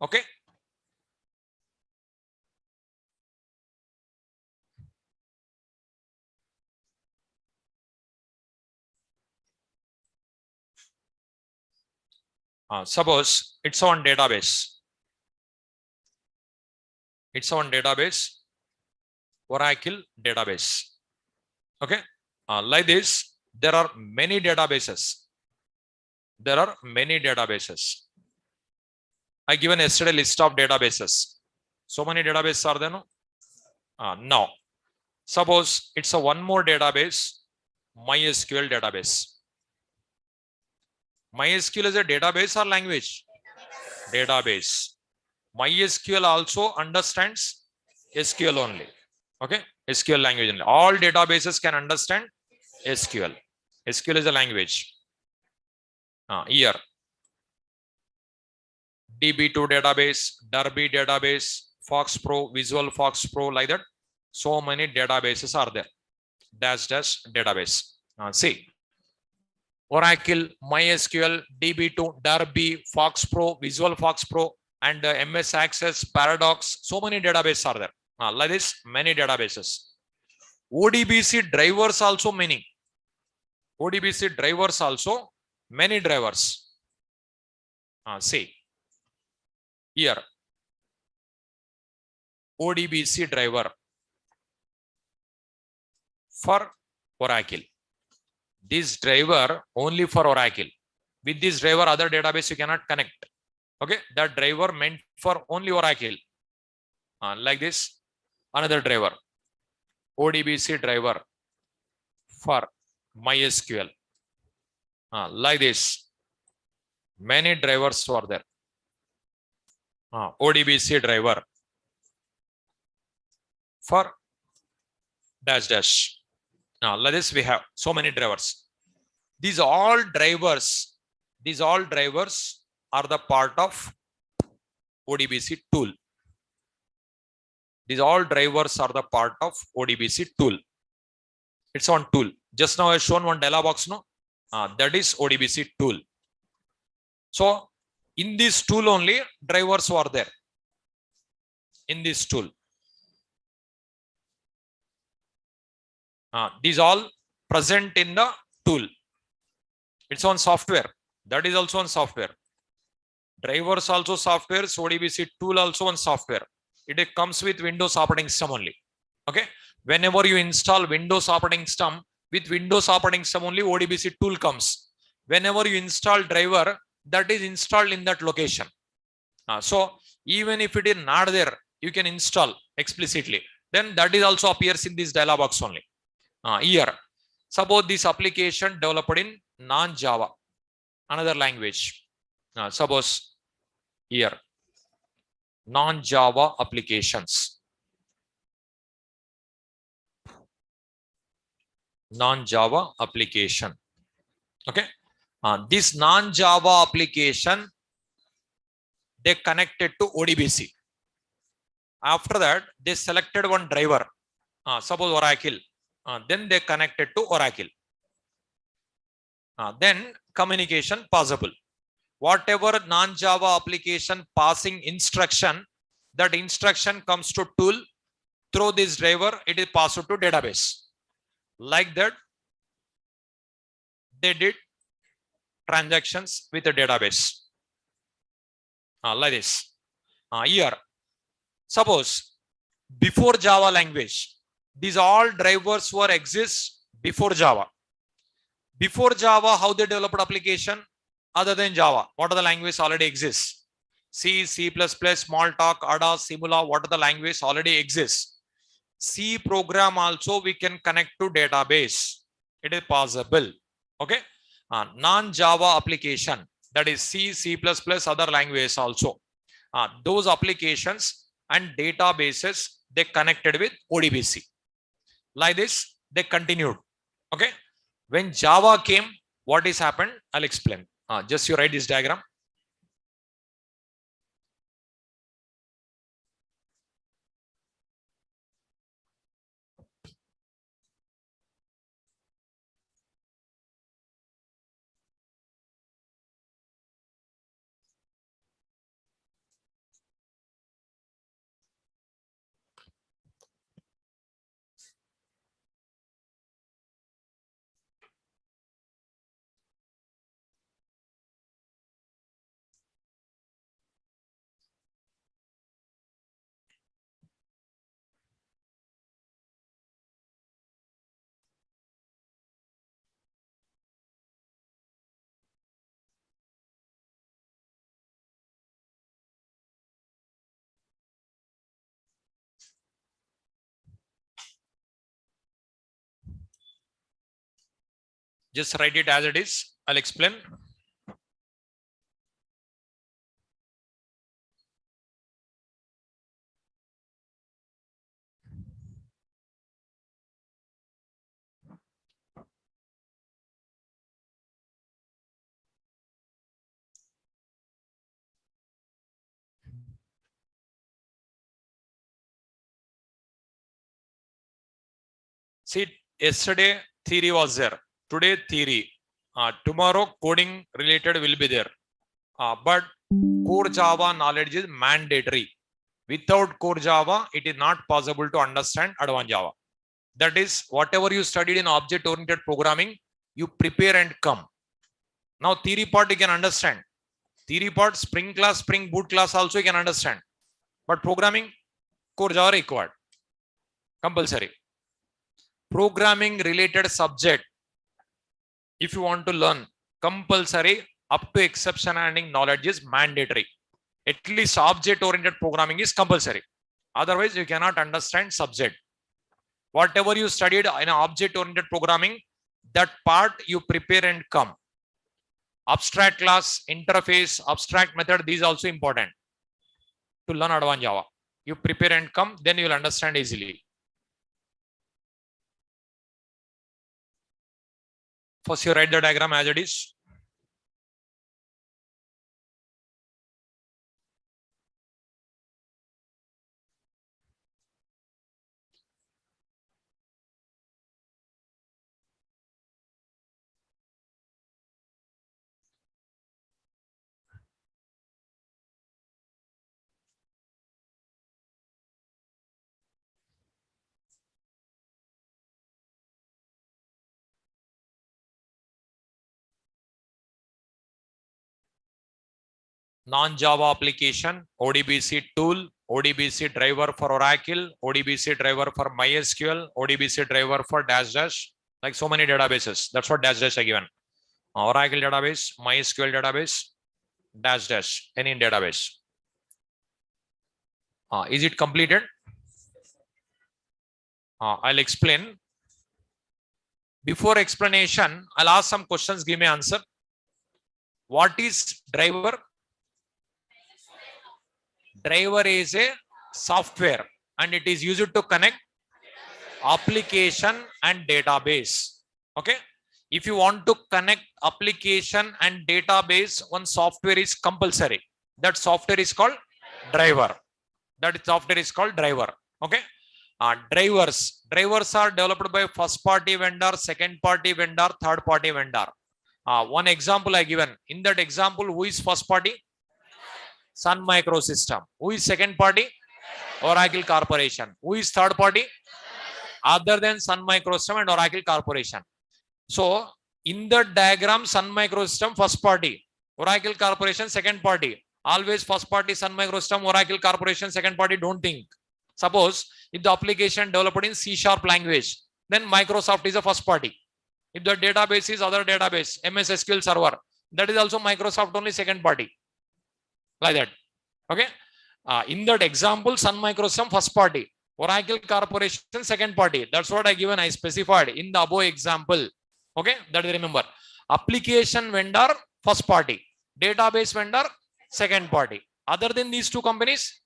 Okay. Suppose it's on database. It's on database, Oracle database. Okay. Like this, there are many databases. There are many databases. I given yesterday list of databases. So many databases are there, no? Now, suppose it's a one more database, MySQL database. MySQL is a database or language? Database. MySQL also understands SQL only. Okay, SQL language only. All databases can understand SQL. SQL is a language. Here, DB2 database, Derby database, Fox Pro, Visual Fox Pro, like that. So many databases are there. Dash database. See, Oracle, MySQL, DB2, Derby, Fox Pro, Visual Fox Pro, and MS Access, Paradox. So many databases are there. Like this, many databases. ODBC drivers also many. ODBC drivers also many drivers. See here, ODBC driver for Oracle. This driver only for Oracle. With this driver, other database you cannot connect. Okay, that driver meant for only Oracle. Like this, another driver, ODBC driver for MySQL. Like this, many drivers were there. ODBC driver for dash. Like this, we have so many drivers. These all drivers are the part of ODBC tool. These all drivers are the part of ODBC tool. It's on tool. Just now I shown one dialog box, no? That is ODBC tool. So in this tool only drivers were there. In this tool. These all present in the tool. It's on software. That is also on software. Drivers also software, ODBC tool also one software. It comes with Windows operating system only. Okay. Whenever you install Windows operating system, with Windows operating system only ODBC tool comes. Whenever you install driver, that is installed in that location. So even if it is not there, you can install explicitly. Then that is also appears in this dialog box only. Here, suppose this application developed in non-Java, another language. Suppose here, non-Java applications. Non-Java application. Okay. This non-Java application, they connected to ODBC. After that, they selected one driver. Suppose Oracle. Then they connected to Oracle. Then communication possible. Whatever non-Java application passing instruction, that instruction comes to tool. Through this driver, it is passed to database. Like that, they did transactions with the database. Like this. Here, suppose before Java language, these all drivers were exist before Java. Before Java, how they developed application other than Java? What are the languages already exist? C, C++, Smalltalk, ADA, Simula, what are the languages already exist? C program also we can connect to database. It is possible. Okay. Non-Java application, that is C, C++, other languages also. Those applications and databases, they connected with ODBC. Like this, they continued. Okay. When Java came, what is happened? I'll explain. Just you write this diagram. Just write it as it is. I'll explain. See, yesterday theory was there. Today theory. Tomorrow coding related will be there. But core Java knowledge is mandatory. Without core Java, it is not possible to understand advanced Java. That is, whatever you studied in object-oriented programming, you prepare and come. Now, theory part you can understand. Theory part, Spring class, Spring Boot class also you can understand. But programming, core Java required. Compulsory. Programming related subject, if you want to learn, compulsory up to exception handling knowledge is mandatory. At least object-oriented programming is compulsory. Otherwise, you cannot understand subject. Whatever you studied in object-oriented programming, that part you prepare and come. Abstract class, interface, abstract method, these also important to learn advanced Java. You prepare and come, then you will understand easily. First, you write the diagram as it is. non-Java application, ODBC tool, ODBC driver for Oracle, ODBC driver for MySQL, ODBC driver for dash dash, like so many databases. That's what dash dash are given. Oracle database, MySQL database, dash dash, any database. Is it completed? I'll explain. Before explanation, I'll ask some questions. Give me answer. What is driver? Driver is a software and it is used to connect application and database. Okay. If you want to connect application and database, one software is compulsory. That software is called driver. That software is called driver. Okay. Drivers are developed by first party vendor, second party vendor, third party vendor. One example I given. In that example, who is first party? Sun Microsystem. Who is second party? Oracle Corporation. Who is third party? Other than Sun Microsystem and Oracle Corporation. So in the diagram, Sun Microsystem first party, Oracle Corporation second party. Always first party Sun Microsystem, Oracle Corporation second party. Don't think. Suppose if the application developed in C# language, then Microsoft is a first party. If the database is other database, MS SQL Server, that is also Microsoft only second party. Like that. Okay. In that example, Sun Microsystem first party, Oracle Corporation second party. That's what I given. I specified in the above example. Okay. That is remember. Application vendor first party, database vendor second party. Other than these two companies,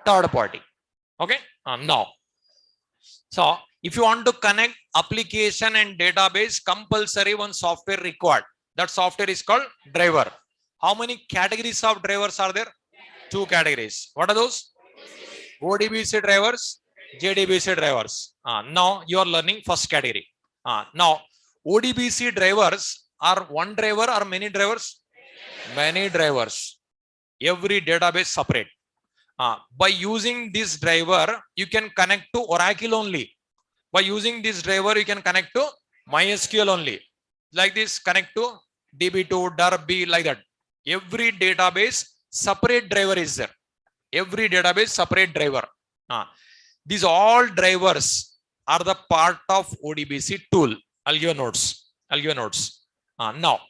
third party. Okay. Now, so if you want to connect application and database, compulsory one software required. That software is called driver. How many categories of drivers are there? Two categories. What are those? ODBC drivers, JDBC drivers. Now you are learning first category. Now ODBC drivers are one driver or many drivers? Many drivers. Every database separate. By using this driver, you can connect to Oracle only. By using this driver, you can connect to MySQL only. Like this, connect to DB2, DB, like that. Every database, separate driver is there. Every database, separate driver. These all drivers are the part of ODBC tool. I'll give you notes. Now,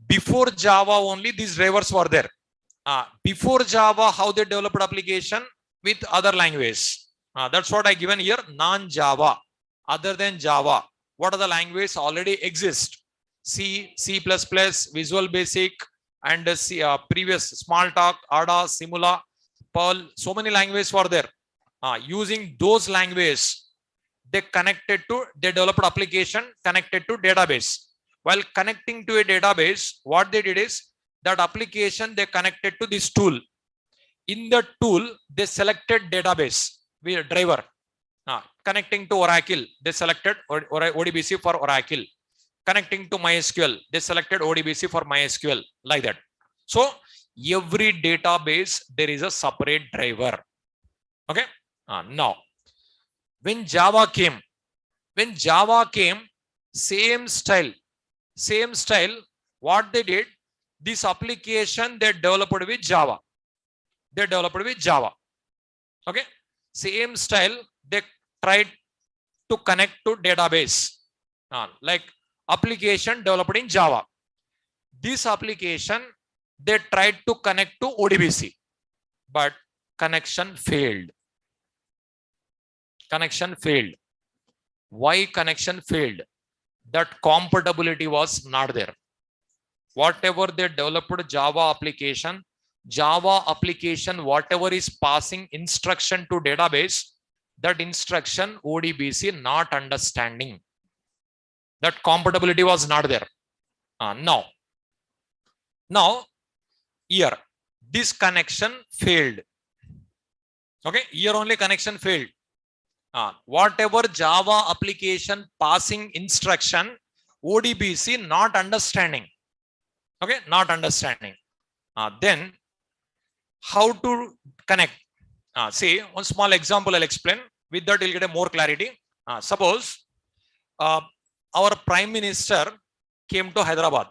before Java only, these drivers were there. Before Java, how they developed application with other language. That's what I given here. Non-Java, other than Java. What are the languages already exist? C, C++, Visual Basic, and previous Smalltalk, Ada, Simula, Perl. So many languages were there. Using those languages, they developed application connected to database. While connecting to a database, what they did is that application they connected to this tool. In the tool, they selected database with driver. Connecting to Oracle, they selected ODBC for Oracle. Connecting to MySQL, they selected ODBC for MySQL, like that. So every database, there is a separate driver. Okay. Now, when Java came, same style, what they did, this application they developed with Java. Okay. Same style, they tried to connect to database. Like application developed in Java. This application, they tried to connect to ODBC, but connection failed. Why connection failed? That compatibility was not there. Whatever they developed Java application, whatever is passing instruction to database, that instruction ODBC not understanding. That compatibility was not there. Now, here, this connection failed. Okay, here only connection failed. Whatever Java application passing instruction, ODBC not understanding. Okay, not understanding. Then, how to connect? See, one small example I'll explain. With that, you'll get a more clarity. Suppose our Prime Minister came to Hyderabad.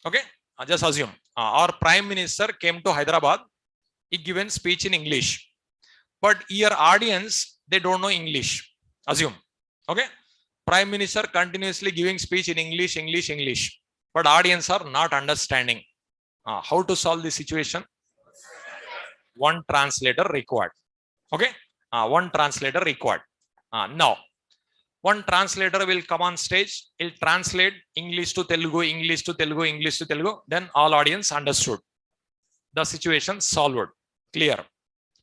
Okay, just assume Our Prime Minister came to Hyderabad. He given speech in English. But your audience, they don't know English. Assume. Okay. Prime Minister continuously giving speech in English, English, English. But audience are not understanding. How to solve this situation? One translator required. Okay. One translator required. Now, one translator will come on stage. He'll translate English to Telugu, English to Telugu, English to Telugu. Then all audience understood. The situation solved. Clear.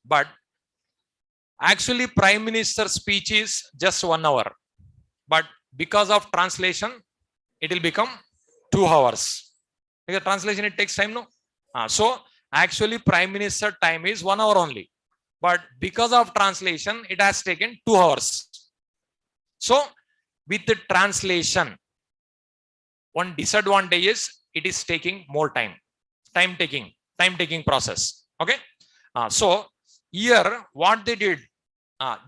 But actually, Prime Minister's speech is just 1 hour. But because of translation, it will become 2 hours. Because translation, it takes time, no? So, actually, Prime Minister time is 1 hour only. But because of translation, it has taken 2 hours. So, with the translation, one disadvantage is it is taking more time. Time taking process. Okay. So, here, what they did,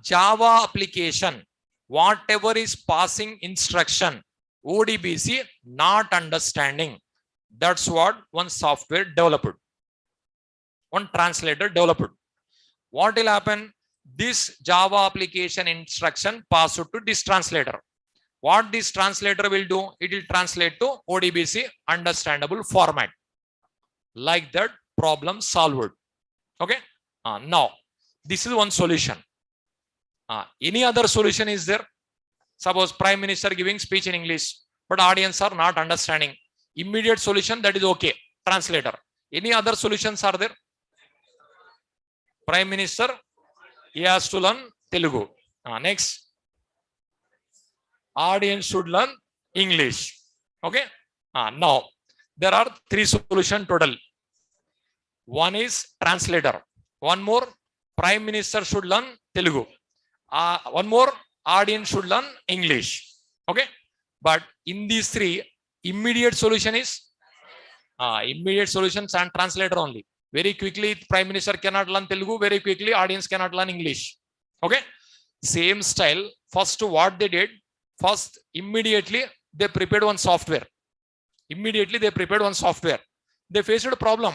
Java application, whatever is passing instruction, ODBC not understanding. That's what one software developed. One translator developed. What will happen? This Java application instruction passed to this translator. What this translator will do? It will translate to ODBC understandable format. Like that, problem solved. Okay. Now, this is one solution. Any other solution is there? Suppose Prime Minister giving speech in English, but audience are not understanding. Immediate solution, that is okay. Translator. Any other solutions are there? Prime Minister, he has to learn Telugu. Next. Audience should learn English. Okay. Now, there are 3 solutions total. One is translator. One more, Prime Minister should learn Telugu. One more, audience should learn English. Okay. But in these 3, immediate solution is immediate solutions and translator only. Very quickly, Prime Minister cannot learn Telugu. Very quickly, audience cannot learn English. Okay. Same style. First, what they did, first, immediately, they prepared one software. Immediately, they prepared one software. They faced a problem.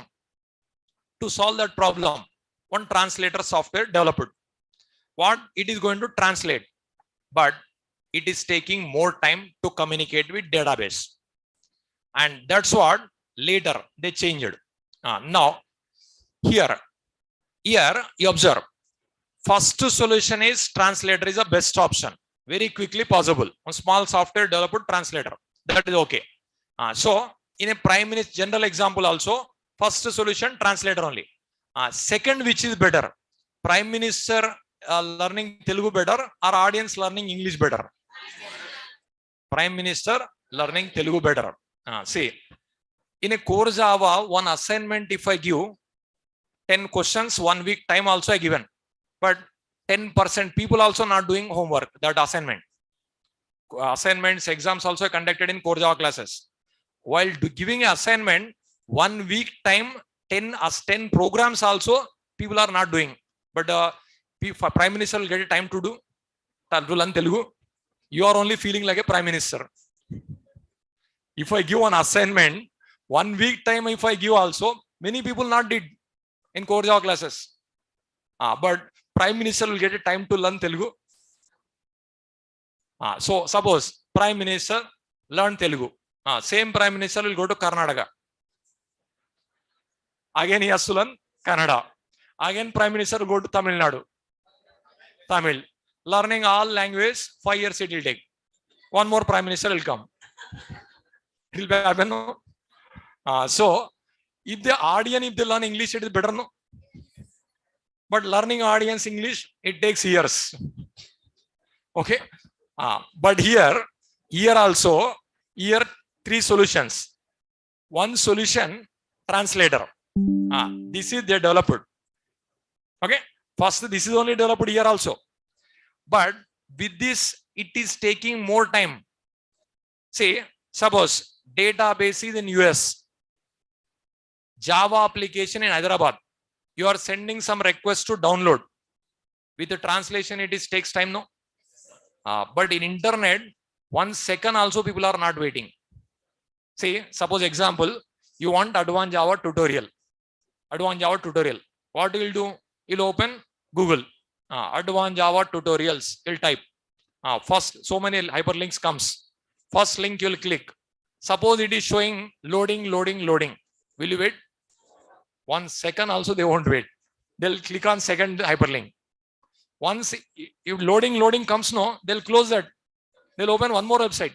To solve that problem, one translator software developed. What it is going to translate, but it is taking more time to communicate with database. And that's what later they changed. Now, here you observe. First solution is translator is the best option. Very quickly possible. One small software developed translator. That is okay. So, in a Prime Minister general example also, first solution translator only. Second, which is better? Prime Minister learning Telugu better or audience learning English better? Prime Minister learning Telugu better. See, in a core Java, one assignment if I give 10 questions, 1 week time also I given. But 10% people also not doing homework, that assignment. Assignments, exams also conducted in core Java classes. While giving an assignment, 1 week time, 10 programs also people are not doing. But Prime Minister will get a time to do to learn Telugu. You are only feeling like a Prime Minister. If I give an assignment, 1 week time if I give also, many people not did in core Java classes. But Prime Minister will get a time to learn Telugu. So suppose Prime Minister learn Telugu. Same Prime Minister will go to Karnataka. Again he has to learn Kannada. Again Prime Minister will go to Tamil Nadu. Tamil. Learning all language, 5 years it will take. One more Prime Minister will come. It will happen, no? So, if the audience, if they learn English, it is better, no? But learning audience English, it takes years. Okay? But here also, here 3 solutions. One solution, translator. This is they developed. Okay? First, this is only developed here also. But with this, it is taking more time. See, suppose database is in US. Java application in Hyderabad. You are sending some request to download. With the translation, it takes time, no? But in internet, 1 second also people are not waiting. See, suppose example, You want advanced Java tutorial. Advanced Java tutorial. What you will do? You'll open Google. Advanced Java tutorials. You'll type. First, so many hyperlinks comes. First link you'll click. Suppose it is showing loading, loading, loading. Will you wait? 1 second also they won't wait. They'll click on second hyperlink. Once if loading comes, no, they'll close that. They'll open one more website.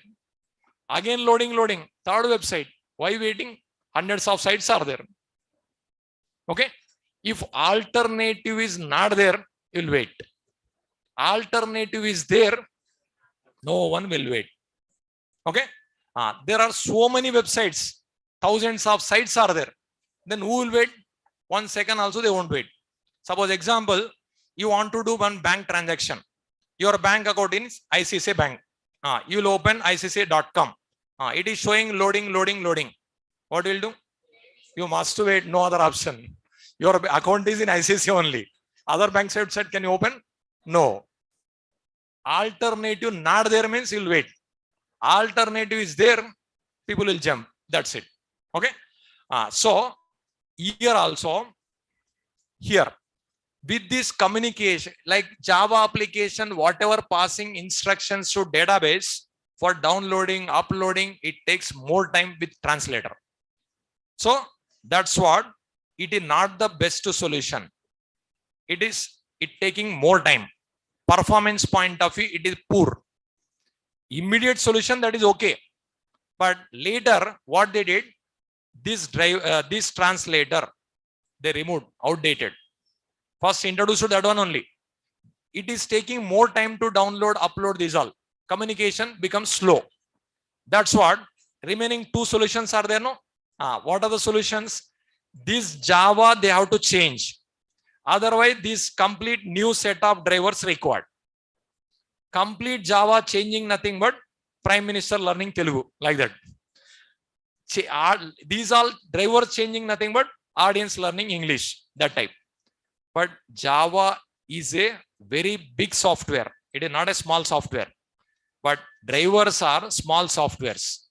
Again loading, third website. Why waiting? Hundreds of sites are there. Okay. If alternative is not there, you'll wait. Alternative is there, no one will wait. Okay. There are so many websites, thousands of sites are there. Then who will wait? 1 second also they won't wait. Suppose example, you want to do one bank transaction. Your bank account is ICICI Bank. You will open ICICI.com. It is showing loading. What will do? You must wait, no other option. Your account is in ICICI only. Other bank website can you open? No. Alternative not there means you'll wait. Alternative is there, people will jump. That's it. Okay. So here also, here with this communication, like Java application, whatever passing instructions to database for downloading, uploading, it takes more time with translator. So that's what it is not the best solution. It taking more time. Performance point of view, it is poor. Immediate solution, that is okay. But later, what they did, this translator, they removed, outdated. First introduced that one only. It is taking more time to download, upload these all. Communication becomes slow. That's what remaining two solutions are there, no? What are the solutions? This Java, they have to change. Otherwise, this complete new set of drivers required. Complete Java changing nothing but Prime Minister learning Telugu, like that. These all drivers changing nothing but audience learning English, that type. But Java is a very big software. It is not a small software. But drivers are small softwares.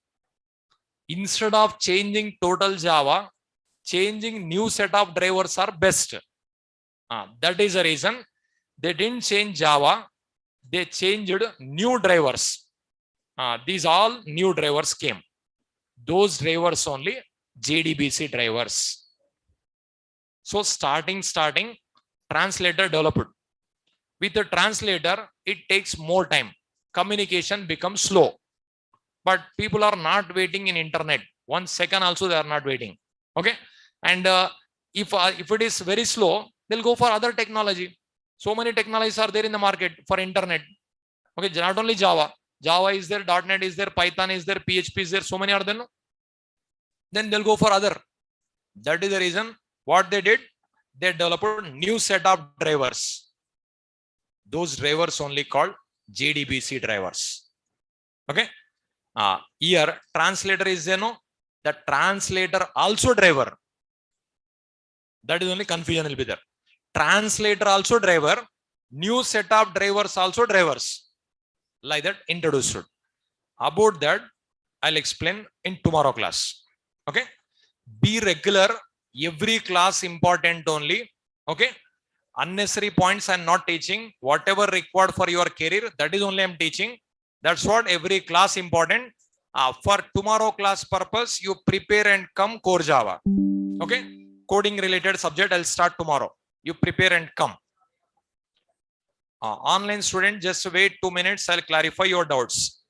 Instead of changing total Java, changing new set of drivers are best. That is the reason they didn't change Java. They changed new drivers. These all new drivers came. Those drivers only JDBC drivers. So starting, translator developed. With the translator, it takes more time. Communication becomes slow. But people are not waiting in internet. 1 second also they are not waiting. Okay. And if it is very slow, they'll go for other technology. So many technologies are there in the market for internet. Okay, not only Java. Java is there, .NET is there, Python is there, PHP is there. So many are there. No? Then they'll go for other. That is the reason what they did. They developed a new set of drivers. Those drivers only called JDBC drivers. Okay. Here translator is there. No? The translator also driver. That is only confusion will be there. Translator also driver, new set of drivers also drivers. Like that introduced. About that, I'll explain in tomorrow class. Okay. Be regular. Every class important only. Okay. Unnecessary points I'm not teaching. Whatever required for your career, that is only I'm teaching. That's what every class important. For tomorrow class purpose, you prepare and come core Java. Okay. Coding related subject I'll start tomorrow. You prepare and come. Online student, just wait 2 minutes. I'll clarify your doubts.